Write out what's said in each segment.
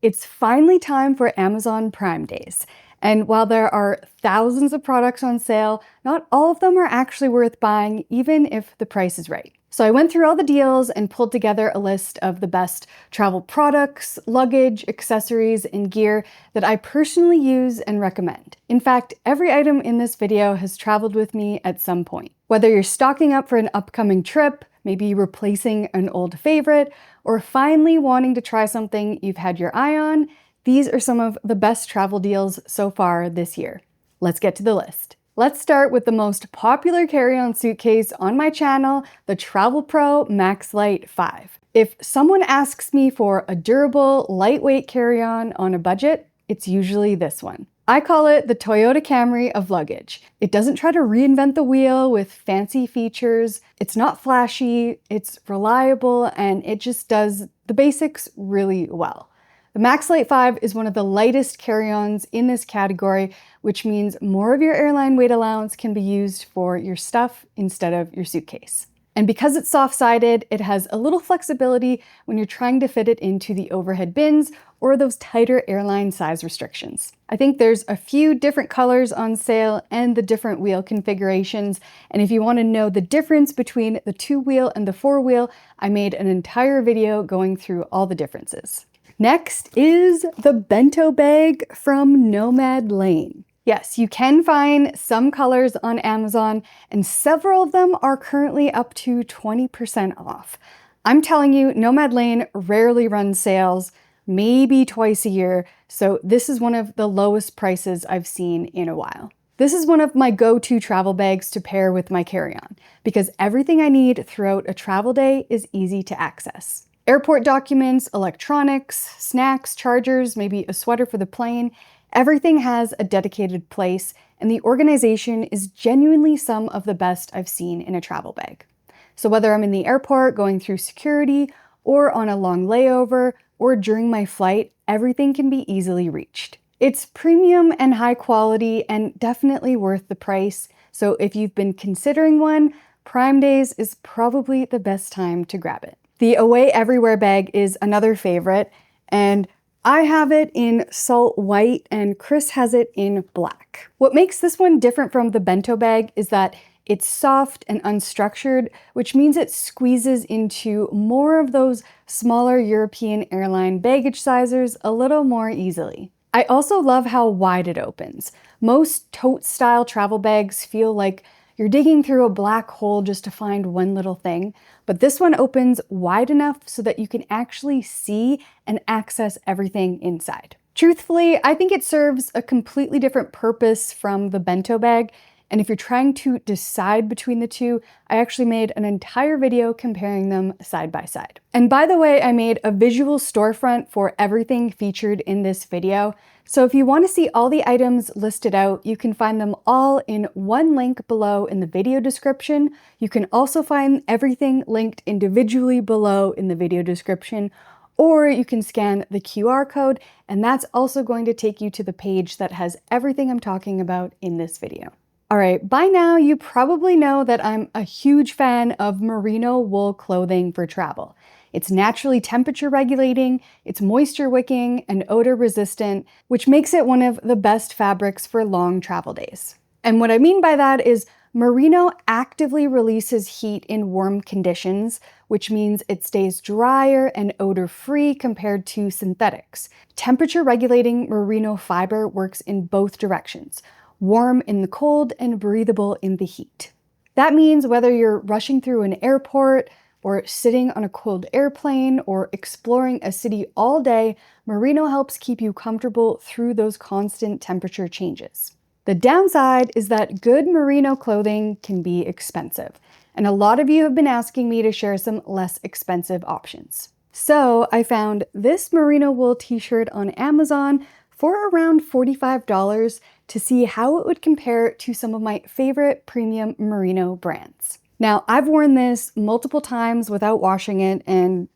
It's finally time for Amazon Prime Days. And while there are thousands of products on sale, not all of them are actually worth buying, even if the price is right. So I went through all the deals and pulled together a list of the best travel products, luggage, accessories, and gear that I personally use and recommend. In fact, every item in this video has traveled with me at some point. Whether you're stocking up for an upcoming trip, maybe replacing an old favorite, or finally wanting to try something you've had your eye on, these are some of the best travel deals so far this year. Let's get to the list. Let's start with the most popular carry-on suitcase on my channel, the Travel Pro Max Lite 5. If someone asks me for a durable, lightweight carry-on on a budget, it's usually this one. I call it the Toyota Camry of luggage. It doesn't try to reinvent the wheel with fancy features. It's not flashy, it's reliable, and it just does the basics really well. The Max Lite 5 is one of the lightest carry-ons in this category, which means more of your airline weight allowance can be used for your stuff instead of your suitcase. And because it's soft-sided, it has a little flexibility when you're trying to fit it into the overhead bins or those tighter airline size restrictions. I think there's a few different colors on sale and the different wheel configurations. And if you want to know the difference between the 2-wheel and the 4-wheel, I made an entire video going through all the differences. Next is the bento bag from Nomad Lane. Yes, you can find some colors on Amazon, and several of them are currently up to 20% off. I'm telling you, Nomad Lane rarely runs sales, maybe twice a year, so this is one of the lowest prices I've seen in a while. This is one of my go-to travel bags to pair with my carry-on, because everything I need throughout a travel day is easy to access. Airport documents, electronics, snacks, chargers, maybe a sweater for the plane, everything has a dedicated place, and the organization is genuinely some of the best I've seen in a travel bag. So whether I'm in the airport going through security, or on a long layover, or during my flight, everything can be easily reached. It's premium and high quality and definitely worth the price, so if you've been considering one, Prime Days is probably the best time to grab it. The Away Everywhere bag is another favorite, and I have it in salt white and Chris has it in black. What makes this one different from the bento bag is that it's soft and unstructured, which means it squeezes into more of those smaller European airline baggage sizes a little more easily. I also love how wide it opens. Most tote-style travel bags feel like you're digging through a black hole just to find one little thing, but this one opens wide enough so that you can actually see and access everything inside. Truthfully, I think it serves a completely different purpose from the bento bag, and if you're trying to decide between the two, I actually made an entire video comparing them side by side. And by the way, I made a visual storefront for everything featured in this video. So if you want to see all the items listed out, you can find them all in one link below in the video description. You can also find everything linked individually below in the video description, or you can scan the QR code, and that's also going to take you to the page that has everything I'm talking about in this video. All right, by now you probably know that I'm a huge fan of merino wool clothing for travel. It's naturally temperature regulating, it's moisture wicking, and odor resistant, which makes it one of the best fabrics for long travel days. And what I mean by that is merino actively releases heat in warm conditions, which means it stays drier and odor-free compared to synthetics. Temperature regulating merino fiber works in both directions, warm in the cold and breathable in the heat. That means whether you're rushing through an airport, or sitting on a cold airplane, or exploring a city all day, merino helps keep you comfortable through those constant temperature changes. The downside is that good merino clothing can be expensive, and a lot of you have been asking me to share some less expensive options. So I found this merino wool t-shirt on Amazon for around $45 to see how it would compare to some of my favorite premium merino brands. Now, I've worn this multiple times without washing it, and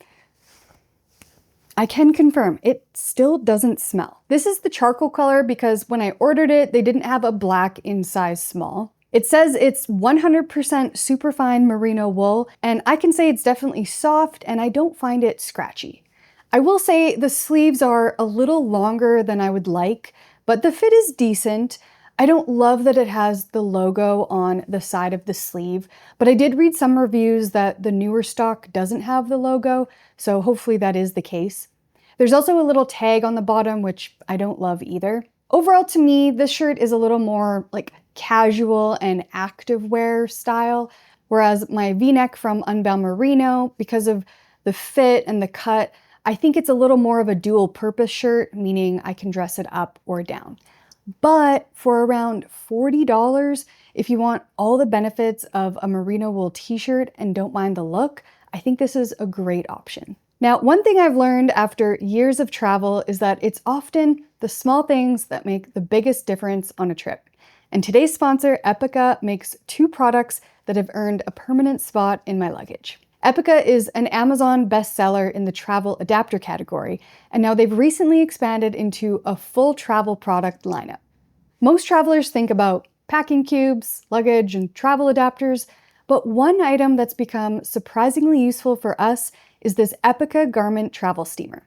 I can confirm it still doesn't smell. This is the charcoal color because when I ordered it, they didn't have a black in size small. It says it's 100% superfine merino wool, and I can say it's definitely soft and I don't find it scratchy. I will say the sleeves are a little longer than I would like, but the fit is decent. I don't love that it has the logo on the side of the sleeve, but I did read some reviews that the newer stock doesn't have the logo, so hopefully that is the case. There's also a little tag on the bottom, which I don't love either. Overall, to me, this shirt is a little more like casual and active wear style, whereas my V-neck from Unbound Merino, because of the fit and the cut, I think it's a little more of a dual purpose shirt, meaning I can dress it up or down. But for around $40, if you want all the benefits of a merino wool t-shirt and don't mind the look, I think this is a great option. Now, one thing I've learned after years of travel is that it's often the small things that make the biggest difference on a trip. And today's sponsor, Epicka, makes two products that have earned a permanent spot in my luggage. Epicka is an Amazon bestseller in the travel adapter category, and now they've recently expanded into a full travel product lineup. Most travelers think about packing cubes, luggage, and travel adapters, but one item that's become surprisingly useful for us is this Epicka garment travel steamer.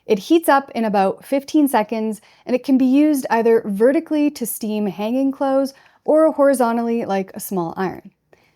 It heats up in about 15 seconds, and it can be used either vertically to steam hanging clothes or horizontally like a small iron.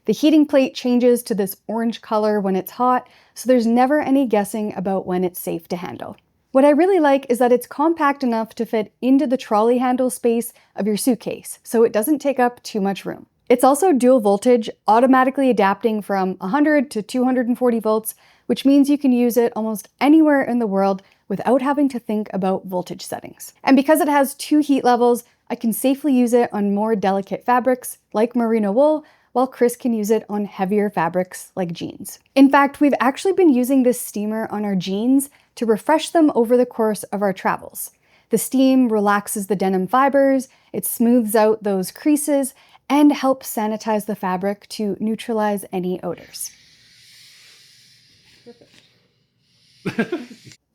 The heating plate changes to this orange color when it's hot, so there's never any guessing about when it's safe to handle. What I really like is that it's compact enough to fit into the trolley handle space of your suitcase, so it doesn't take up too much room. It's also dual voltage, automatically adapting from 100 to 240 volts, which means you can use it almost anywhere in the world without having to think about voltage settings. And because it has two heat levels, I can safely use it on more delicate fabrics like merino wool, while Chris can use it on heavier fabrics like jeans. In fact, we've actually been using this steamer on our jeans to refresh them over the course of our travels. The steam relaxes the denim fibers, it smooths out those creases, and helps sanitize the fabric to neutralize any odors.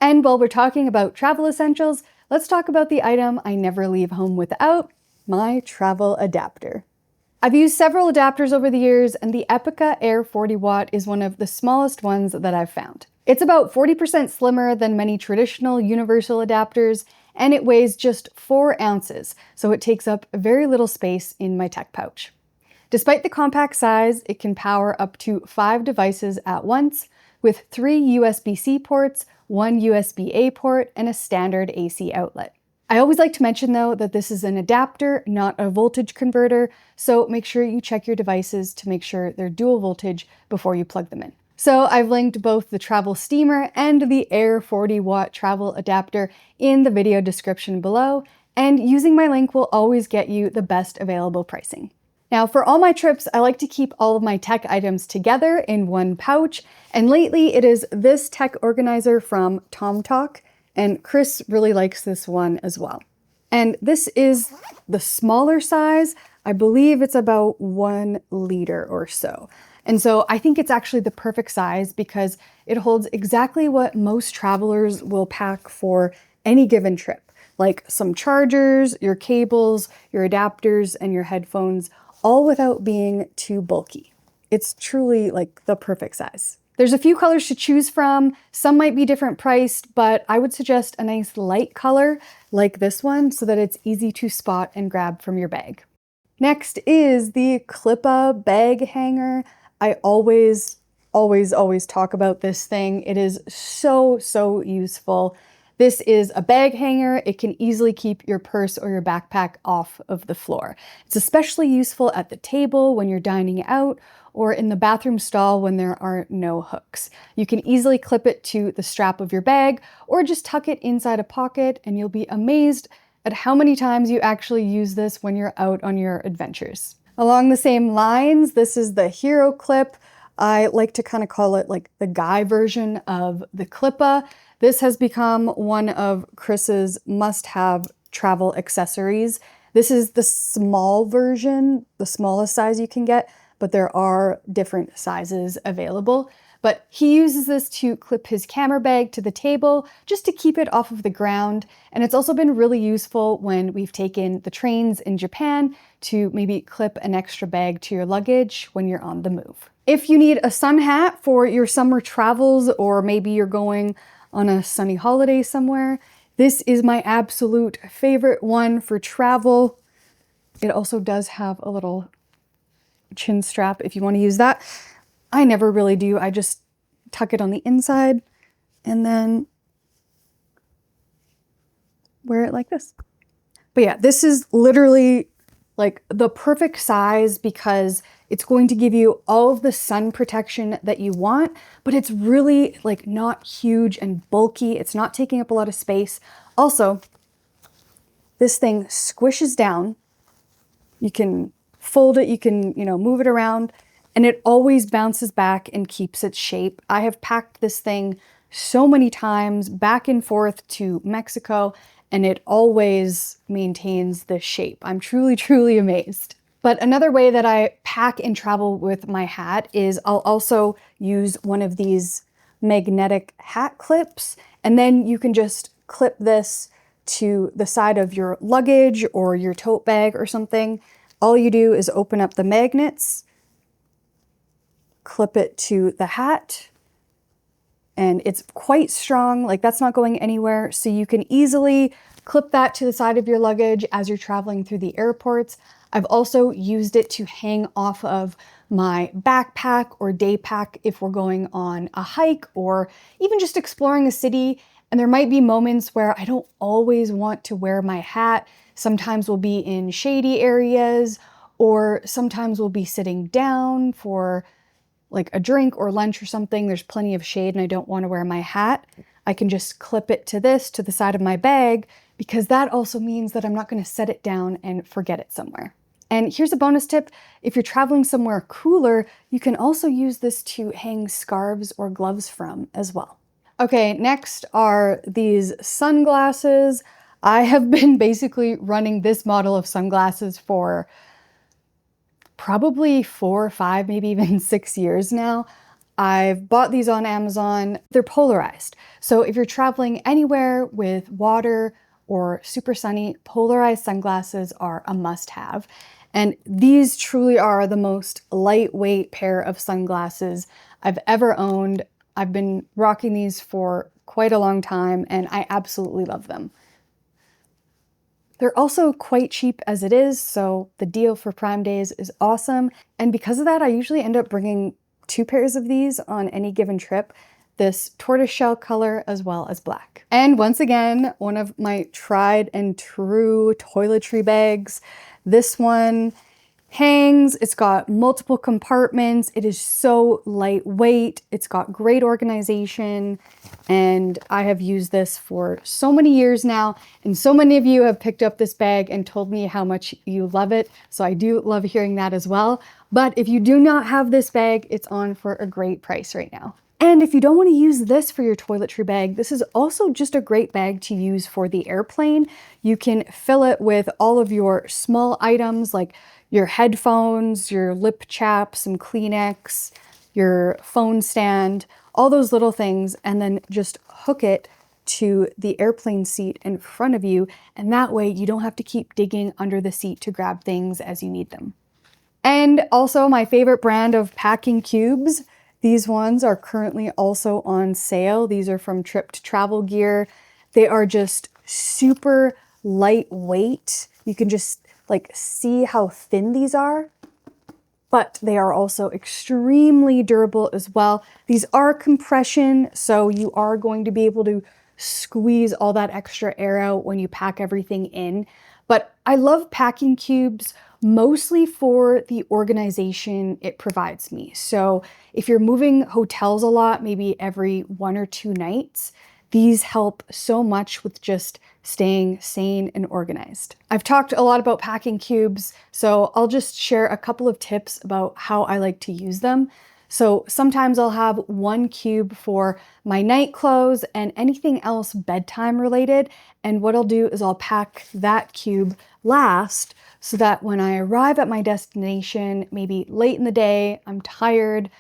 And while we're talking about travel essentials, let's talk about the item I never leave home without, my travel adapter. I've used several adapters over the years, and the Epicka Air 40 Watt is one of the smallest ones that I've found. It's about 40% slimmer than many traditional universal adapters, and it weighs just 4 ounces, so it takes up very little space in my tech pouch. Despite the compact size, it can power up to 5 devices at once, with 3 USB-C ports, 1 USB-A port, and a standard AC outlet. I always like to mention though that this is an adapter, not a voltage converter, so make sure you check your devices to make sure they're dual voltage before you plug them in. So I've linked both the travel steamer and the Air 40 Watt travel adapter in the video description below, and using my link will always get you the best available pricing. Now, for all my trips, I like to keep all of my tech items together in one pouch, and lately it is this tech organizer from TomTalk, and Chris really likes this one as well. And this is the smaller size. I believe it's about 1 liter or so. And so I think it's actually the perfect size because it holds exactly what most travelers will pack for any given trip, like some chargers, your cables, your adapters, and your headphones, all without being too bulky. It's truly like the perfect size. There's a few colors to choose from. Some might be different priced, but I would suggest a nice light color like this one so that it's easy to spot and grab from your bag. Next is the Clippa bag hanger. I always talk about this thing. It is so useful. This is a bag hanger. It can easily keep your purse or your backpack off of the floor. It's especially useful at the table when you're dining out or in the bathroom stall when there are no hooks. You can easily clip it to the strap of your bag or just tuck it inside a pocket, and you'll be amazed at how many times you actually use this when you're out on your adventures. Along the same lines, this is the Hero Clip. I like to kind of call it like the guy version of the Clippa. This has become one of Chris's must-have travel accessories. This is the small version, the smallest size you can get, but there are different sizes available. But he uses this to clip his camera bag to the table just to keep it off of the ground. And it's also been really useful when we've taken the trains in Japan to maybe clip an extra bag to your luggage when you're on the move. If you need a sun hat for your summer travels, or maybe you're going on a sunny holiday somewhere. This is my absolute favorite one for travel. It also does have a little chin strap if you want to use that. I never really do. I just tuck it on the inside and then wear it like this. But yeah, this is literally like the perfect size because it's going to give you all of the sun protection that you want, but it's really like not huge and bulky. It's not taking up a lot of space. Also, this thing squishes down. You can fold it, you can, move it around, and it always bounces back and keeps its shape. I have packed this thing so many times back and forth to Mexico, and it always maintains this shape. I'm truly, truly amazed. But another way that I pack and travel with my hat is I'll also use one of these magnetic hat clips, and then you can just clip this to the side of your luggage or your tote bag or something. All you do is open up the magnets, clip it to the hat, and it's quite strong, like that's not going anywhere. So you can easily clip that to the side of your luggage as you're traveling through the airports. I've also used it to hang off of my backpack or day pack if we're going on a hike or even just exploring a city. And there might be moments where I don't always want to wear my hat. Sometimes we'll be in shady areas, or sometimes we'll be sitting down for like a drink or lunch or something. There's plenty of shade and I don't want to wear my hat. I can just clip it to the side of my bag, because that also means that I'm not going to set it down and forget it somewhere. And here's a bonus tip. If you're traveling somewhere cooler, you can also use this to hang scarves or gloves from as well. Okay, next are these sunglasses. I have been basically running this model of sunglasses for probably 4 or 5, maybe even 6 years now. I've bought these on Amazon. They're polarized. So if you're traveling anywhere with water or super sunny, polarized sunglasses are a must-have. And these truly are the most lightweight pair of sunglasses I've ever owned. I've been rocking these for quite a long time and I absolutely love them. They're also quite cheap as it is, so the deal for Prime Days is awesome. And because of that, I usually end up bringing 2 pairs of these on any given trip, this tortoiseshell color as well as black. And once again, one of my tried and true toiletry bags. This one hangs, it's got multiple compartments, it is so lightweight, it's got great organization, and I have used this for so many years now, and so many of you have picked up this bag and told me how much you love it, so I do love hearing that as well. But if you do not have this bag, it's on for a great price right now. And if you don't want to use this for your toiletry bag, this is also just a great bag to use for the airplane. You can fill it with all of your small items like your headphones, your lip chaps, some Kleenex, your phone stand, all those little things, and then just hook it to the airplane seat in front of you. And that way you don't have to keep digging under the seat to grab things as you need them. And also my favorite brand of packing cubes. These ones are currently also on sale. These are from Trip to Travel Gear. They are just super lightweight. You can just like see how thin these are, but they are also extremely durable as well. These are compression, so you are going to be able to squeeze all that extra air out when you pack everything in. But I love packing cubes mostly for the organization it provides me. So if you're moving hotels a lot, maybe every 1 or 2 nights, these help so much with just staying sane and organized. I've talked a lot about packing cubes, so I'll just share a couple of tips about how I like to use them. So sometimes I'll have 1 cube for my night clothes and anything else bedtime related. And what I'll do is I'll pack that cube last so that when I arrive at my destination, maybe late in the day, I'm tired,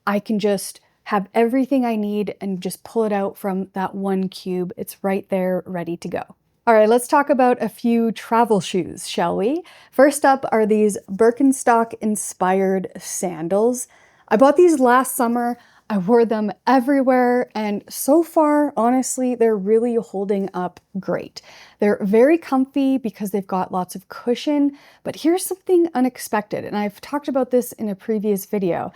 I can just have everything I need and just pull it out from that 1 cube. It's right there ready to go. All right, let's talk about a few travel shoes, shall we? First up are these Birkenstock inspired sandals. I bought these last summer. I wore them everywhere, and so far, honestly, they're really holding up great. They're very comfy because they've got lots of cushion, but here's something unexpected, and I've talked about this in a previous video.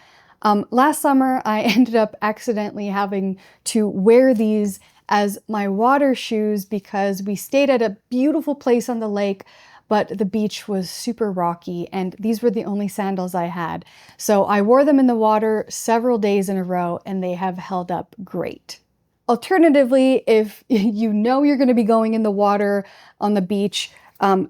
Last summer, I ended up accidentally having to wear these as my water shoes because we stayed at a beautiful place on the lake, but the beach was super rocky and these were the only sandals I had. So I wore them in the water several days in a row and they have held up great. Alternatively, if you know you're going to be going in the water on the beach,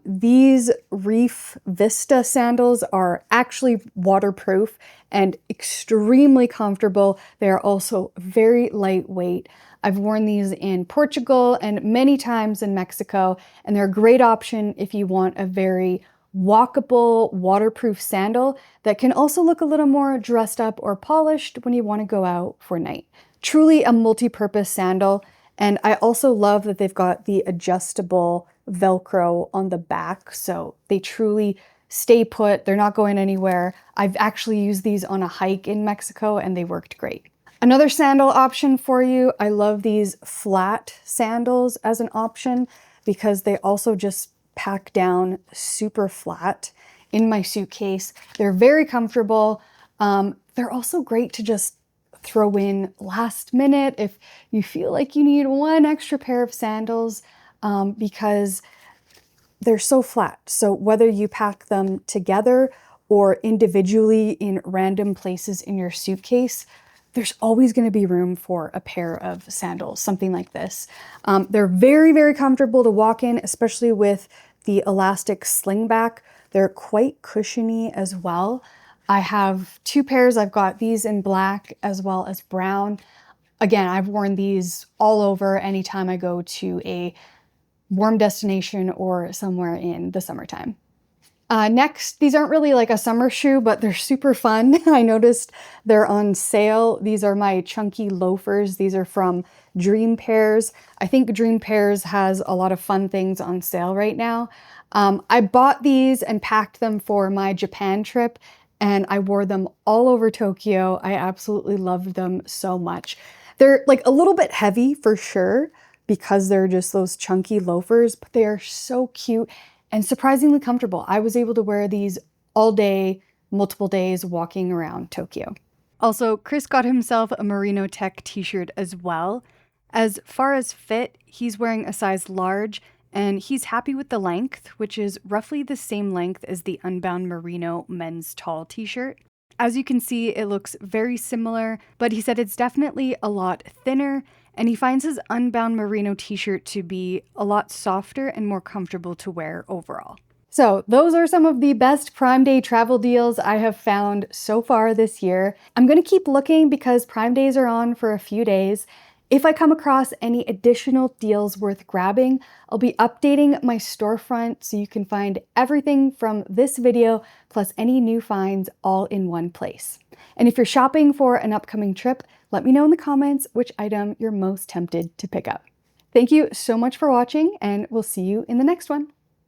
these Reef Vista sandals are actually waterproof and extremely comfortable. They are also very lightweight. I've worn these in Portugal and many times in Mexico, and they're a great option if you want a very walkable, waterproof sandal that can also look a little more dressed up or polished when you want to go out for night. Truly a multi-purpose sandal, and I also love that they've got the adjustable Velcro on the back, so they truly stay put. They're not going anywhere. I've actually used these on a hike in Mexico and they worked great. Another sandal option for you, I love these flat sandals as an option because they also just pack down super flat in my suitcase. They're very comfortable. They're also great to just throw in last minute if you feel like you need one extra pair of sandals because they're so flat. So whether you pack them together or individually in random places in your suitcase, there's always going to be room for a pair of sandals, something like this. They're very, very comfortable to walk in, especially with the elastic sling back. They're quite cushiony as well. I have two pairs. I've got these in black as well as brown. Again, I've worn these all over anytime I go to a warm destination or somewhere in the summertime. Next, these aren't really like a summer shoe, but they're super fun. I noticed they're on sale. These are my chunky loafers. These are from Dream Pairs. I think Dream Pairs has a lot of fun things on sale right now. I bought these and packed them for my Japan trip, and I wore them all over Tokyo. I absolutely loved them so much. They're like a little bit heavy for sure because they're just those chunky loafers, but they are so cute and surprisingly comfortable. I was able to wear these all day, multiple days walking around Tokyo. Also, Chris got himself a Merino Tech t-shirt as well. As far as fit, he's wearing a size large and he's happy with the length, which is roughly the same length as the Unbound Merino men's tall t-shirt. As you can see, it looks very similar, but he said it's definitely a lot thinner, and he finds his Unbound Merino t-shirt to be a lot softer and more comfortable to wear overall. So those are some of the best Prime Day travel deals I have found so far this year. I'm going to keep looking because Prime Days are on for a few days. If I come across any additional deals worth grabbing, I'll be updating my storefront so you can find everything from this video plus any new finds all in one place. And if you're shopping for an upcoming trip, let me know in the comments which item you're most tempted to pick up. Thank you so much for watching, and we'll see you in the next one.